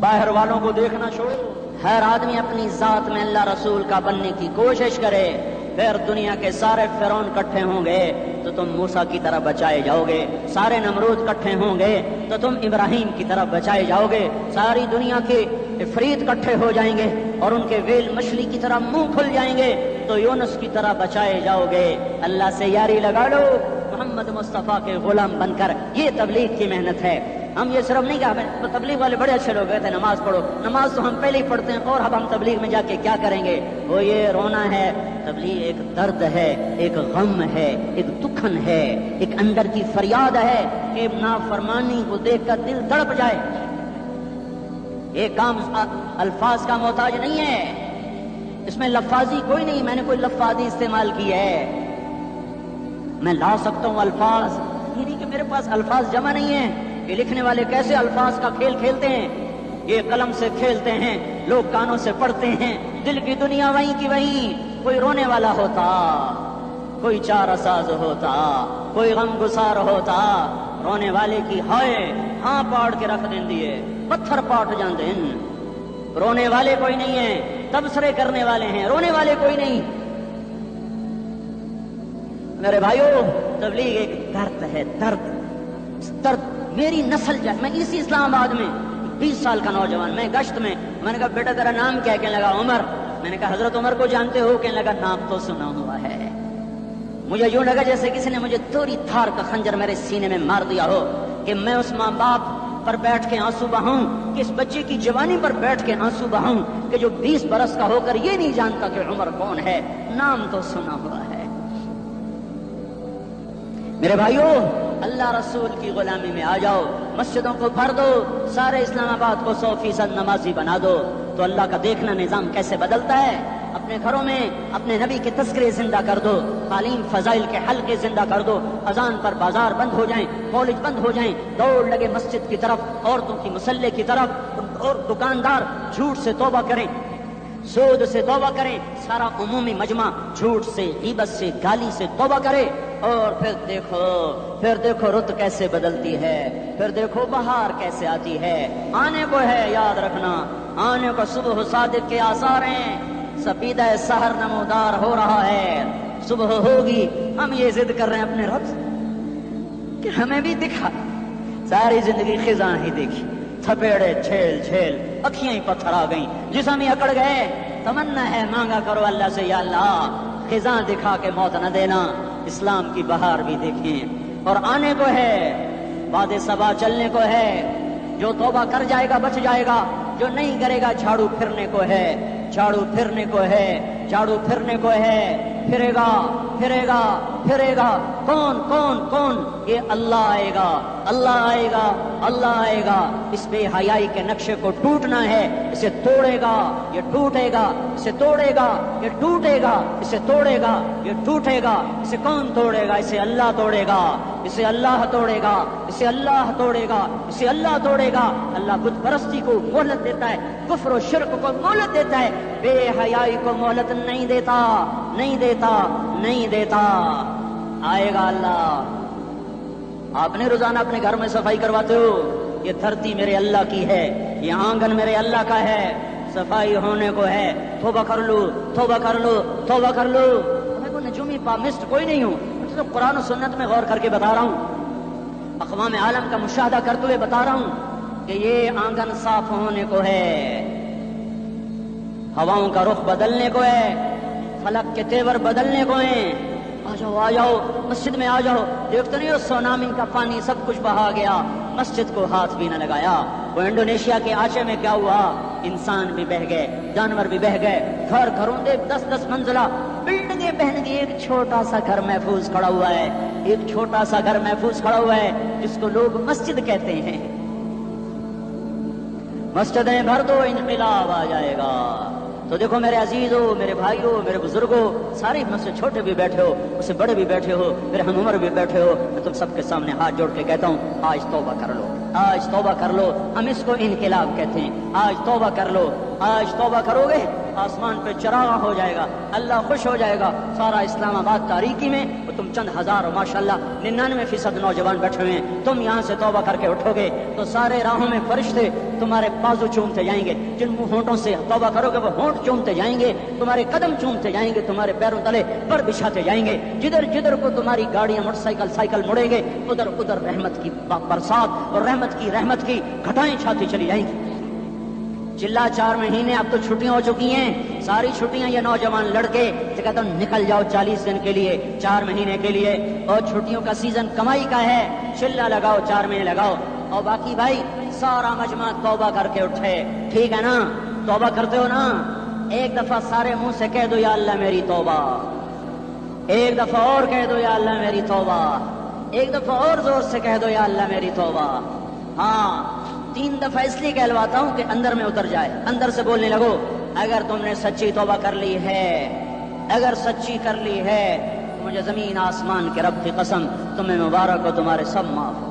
बाहर वालों को देखना छोड़ो। हर आदमी अपनी जात में अल्लाह रसूल का बनने की कोशिश करे, फिर दुनिया के सारे फिरौन इकट्ठे होंगे तो तुम मूसा की तरह बचाए जाओगे, सारे नमरूद इकट्ठे होंगे तो तुम इब्राहिम की तरह बचाए जाओगे, सारी दुनिया के इफरीत इकट्ठे हो जाएंगे और उनके वेल मछली की तरह मुंह खुल जाएंगे तो यूनुस की तरह बचाए जाओगे। अल्लाह से यारी लगा लो, मोहम्मद मुस्तफ़ा के गुलाम बनकर। ये तबलीग की मेहनत है। हम ये सिर्फ नहीं कहा, तबलीग वाले बड़े अच्छे लोग कहते हैं नमाज पढ़ो, नमाज तो हम पहले ही पढ़ते हैं और अब हम तबलीग में जाके क्या करेंगे। वो ये रोना है, तबलीग एक दर्द है, एक गम है, एक दुखन है, एक अंदर की फरियाद है कि नाफरमानी को देखकर दिल तड़प जाए। ये काम अल्फाज का मोहताज नहीं है, इसमें लफ्फाजी कोई नहीं, मैंने कोई लफ्फाजी इस्तेमाल की है। मैं ला सकता हूँ अल्फाज, ये नहीं कि मेरे पास अल्फाज जमा नहीं है। ये लिखने वाले कैसे अल्फाज का खेल खेलते हैं, ये कलम से खेलते हैं, लोग कानों से पढ़ते हैं, दिल की दुनिया वहीं की वहीं। कोई रोने वाला होता, कोई चारसाज होता, कोई गमगुसार होता, रोने वाले की हाय हाँ पाड़ के रख दें दिए, पत्थर पाट जान दें। रोने वाले कोई नहीं है, तबसरे करने वाले हैं, रोने वाले कोई नहीं। मेरे भाइयों, तबलीग एक दर्द है, दर्द। दर्द मेरी नस्ल जाए। मैं इसी इस्लामाबाद में 20 साल का नौजवान, मैं गश्त में, मैंने कहा बेटा तेरा नाम क्या है? कहने लगा उमर। मैंने कहा हजरत उमर को जानते हो? कहने लगा नाम तो सुना हुआ है। मुझे यूं लगा जैसे किसी ने मुझे तोरी थार का खंजर मेरे सीने में मार दिया हो, कि मैं उस माँ बाप पर बैठ के आंसू बहाऊं, कि इस बच्चे की जवानी पर बैठ के आंसू बहाऊं, कि जो 20 बरस का होकर ये नहीं जानता कि उमर कौन है, नाम तो सुना हुआ है। मेरे भाइयों, अल्लाह रसूल की गुलामी में आ जाओ, मस्जिदों को भर दो, सारे इस्लामाबाद को 100% नमाजी बना दो, तो अल्लाह का देखना निजाम कैसे बदलता है। अपने घरों में अपने नबी के तस्करे जिंदा कर दो, तालीम फजाइल के हल्के जिंदा कर दो, अजान पर बाजार बंद हो जाएं, कॉलेज बंद हो जाएं, दौड़ लगे मस्जिद की तरफ, औरतों की मुसल्ले की तरफ, और दुकानदार झूठ से तौबा करें, सूद से तौबा करें, सारा उमूमी मजमा झूठ से, गीबत से, गाली से तौबा करे। और फिर देखो रुत कैसे बदलती है, फिर देखो बहार कैसे आती है। आने को है, याद रखना, आने को सुबह सादिक के आसार हैं, सफीदा सहर नमोदार हो रहा है, सुबह होगी। हम ये जिद कर रहे हैं अपने रब कि हमें भी दिखा। सारी जिंदगी खिजा ही देखी, थपेड़े झेल झेल, अखियां ही पत्थर आ गई, जिस्म ही अकड़ गए। तमन्ना है मांगा करो अल्लाह से, या अल्लाह खिजा दिखा के मौत न देना, इस्लाम की बहार भी देखें। और आने को है, वादे सबा चलने को है, जो तौबा कर जाएगा बच जाएगा, जो नहीं करेगा झाड़ू फिरने को है, झाड़ू फिरने को है, झाड़ू फिरने को है। फिरेगा फिरेगा फिरेगा, कौन कौन कौन? ये अल्लाह आएगा, अल्लाह आएगा, अल्लाह आएगा। इस बेहयाई के नक्शे को टूटना है, इसे तोड़ेगा, ये टूटेगा, इसे तोड़ेगा, ये टूटेगा, इसे तोड़ेगा, ये टूटेगा। इसे कौन तोड़ेगा? इसे अल्लाह तोड़ेगा, इसे अल्लाह तोड़ेगा, इसे अल्लाह तोड़ेगा, इसे अल्लाह तोड़ेगा। अल्लाह बुत परस्ती को मोहलत देता है, कुफ्र और शिर्क को मोहलत देता है, बेहयाई को मोहलत नहीं देता, नहीं देता, नहीं देता। आएगा अल्लाह। आपने रोजाना अपने घर में सफाई करवाते हो, ये धरती मेरे अल्लाह की है, ये आंगन मेरे अल्लाह का है, सफाई होने को है, तौबा कर लो, तौबा कर लो, तौबा कर लो। मैं कोई नजूमी पामिस्ट कोई नहीं हूं, मैं तो कुरान और सुन्नत में गौर करके बता रहा हूं, अक़वाम आलम का मुशाहदा करते हुए बता रहा हूं कि ये आंगन साफ होने को है, हवाओं का रुख बदलने को है, फलक के तेवर बदलने को हैं। आ जाओ मस्जिद में आ जाओ। देखते नहीं हो सुनामी का पानी सब कुछ बहा गया, मस्जिद को हाथ भी न लगाया। वो इंडोनेशिया के आशे में क्या हुआ, इंसान भी बह गए, जानवर भी बह गए, घर घरों से 10-10 मंजिला बिल्डिंगें बहन गई। एक छोटा सा घर महफूज खड़ा हुआ है, एक छोटा सा घर महफूज खड़ा हुआ है, जिसको लोग मस्जिद कहते हैं। मस्जिदें भर दो, इनकलाब आ जाएगा। तो देखो मेरे अजीजों, मेरे भाइयों, मेरे बुजुर्गों, सारे मुझसे छोटे भी बैठे हो, मुझसे बड़े भी बैठे हो, मेरे हम उम्र भी बैठे हो, मैं तुम सबके सामने हाथ जोड़ के कहता हूँ, आज तौबा कर लो, आज तौबा कर लो। हम इसको इनकलाब कहते हैं। आज तौबा कर लो, आज तौबा करोगे آسمان پہ چراغ ہو جائے گا، اللہ خوش ہو جائے گا، سارا اسلام آباد تاریکی میں، تم چند ہزار اور ماشاءاللہ 99% نوجوان بیٹھے ہوئے ہیں، تم یہاں سے توبہ کر کے اٹھو گے تو سارے راہوں میں فرشتے تمہارے بازو چومتے جائیں گے، جن منہ ہونٹوں سے توبہ کرو گے وہ ہونٹ چومتے جائیں گے، تمہارے قدم چومتے جائیں گے، تمہارے پیروں تلے پر بچھاتے جائیں گے، جدھر جدھر کو تمہاری گاڑیاں موٹر سائیکل مڑیں گے ادھر ادھر رحمت کی برسات اور رحمت کی گھٹائیں چھاتی چلی جائیں گی۔ چلا 4 مہینے اب تو چھٹیاں ہو چکی ہیں، ساری چھٹیاں یہ نوجوان لڑکے کہتا ہوں نکل جاؤ 40 دن کے لیے، 4 مہینے کے لیے، اور چھٹیوں کا سیزن کمائی کا ہے، چلا لگاؤ 4 مہینے لگاؤ، اور باقی بھائی سارا مجمع توبہ کر کے اٹھے، ٹھیک ہے نا؟ توبہ کرتے ہو نا؟ ایک دفعہ سارے منہ سے کہہ دو یا اللہ میری توبہ، ایک دفعہ اور کہہ دو یا اللہ میری توبہ، ایک دفعہ اور زور سے کہہ دو یا اللہ میری توبہ۔ ہاں 3 دفعہ اس لیے کہلواتا ہوں کہ اندر میں اتر جائے، اندر سے بولنے لگو اگر تم نے سچی توبہ کر لی ہے، اگر سچی کر لی ہے، مجھے زمین آسمان کے رب کی قسم تمہیں مبارک ہو، تمہارے سب معاف ہو۔